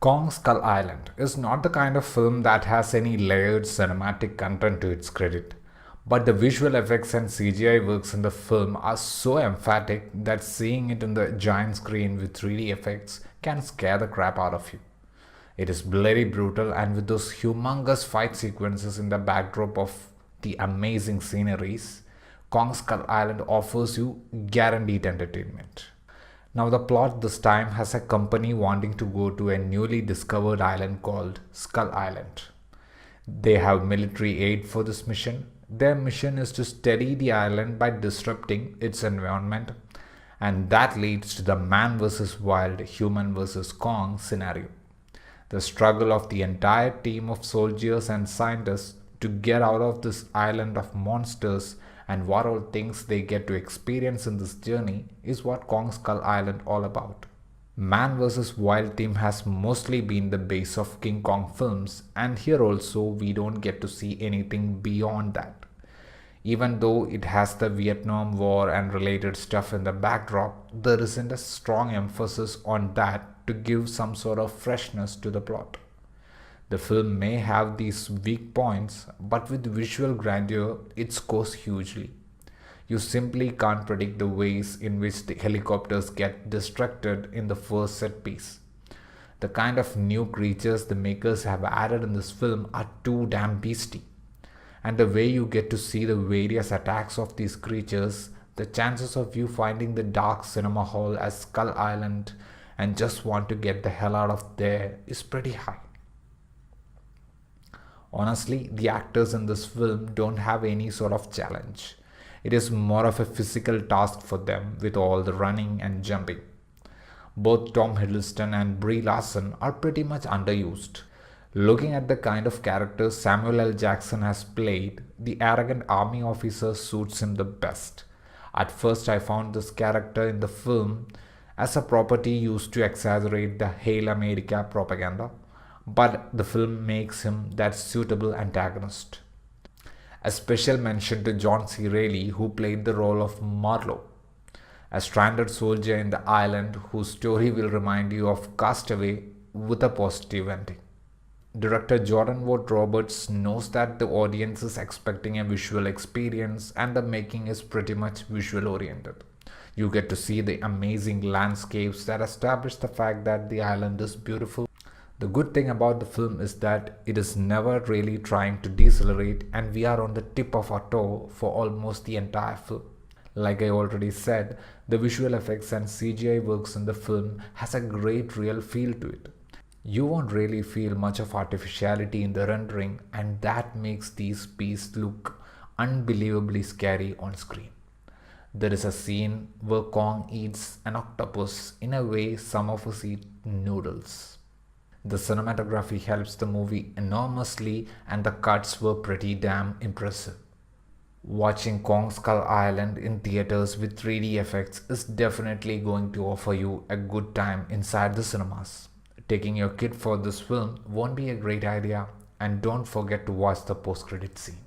Kong Skull Island is not the kind of film that has any layered cinematic content to its credit, but the visual effects and CGI works in the film are so emphatic that seeing it on the giant screen with 3D effects can scare the crap out of you. It is bloody brutal, and with those humongous fight sequences in the backdrop of the amazing sceneries, Kong Skull Island offers you guaranteed entertainment. Now, the plot this time has a company wanting to go to a newly discovered island called Skull Island. They have military aid for this mission. Their mission is to steady the island by disrupting its environment, and that leads to the man versus wild, human versus Kong scenario. The struggle of the entire team of soldiers and scientists to get out of this island of monsters and what all things they get to experience in this journey is what Kong Skull Island all about. Man vs. Wild theme has mostly been the base of King Kong films, and here also we don't get to see anything beyond that. Even though it has the Vietnam War and related stuff in the backdrop, there isn't a strong emphasis on that to give some sort of freshness to the plot. The film may have these weak points, but with visual grandeur, it scores hugely. You simply can't predict the ways in which the helicopters get distracted in the first set piece. The kind of new creatures the makers have added in this film are too damn beastly. And the way you get to see the various attacks of these creatures, the chances of you finding the dark cinema hall as Skull Island and just want to get the hell out of there is pretty high. Honestly, the actors in this film don't have any sort of challenge. It is more of a physical task for them with all the running and jumping. Both Tom Hiddleston and Brie Larson are pretty much underused. Looking at the kind of character Samuel L. Jackson has played, the arrogant army officer suits him the best. At first, I found this character in the film as a property used to exaggerate the Hail America propaganda, but the film makes him that suitable antagonist. A special mention to John C. Reilly, who played the role of Marlowe, a stranded soldier in the island whose story will remind you of Castaway with a positive ending. Director Jordan Vogt Roberts knows that the audience is expecting a visual experience, and the making is pretty much visual oriented. You get to see the amazing landscapes that establish the fact that the island is beautiful. The good thing about the film is that it is never really trying to decelerate, and we are on the tip of our toe for almost the entire film. Like I already said, the visual effects and CGI works in the film has a great real feel to it. You won't really feel much of artificiality in the rendering, and that makes these beasts look unbelievably scary on screen. There is a scene where Kong eats an octopus in a way some of us eat noodles. The cinematography helps the movie enormously, and the cuts were pretty damn impressive. Watching Kong Skull Island in theaters with 3D effects is definitely going to offer you a good time inside the cinemas. Taking your kid for this film won't be a great idea, and don't forget to watch the post-credit scene.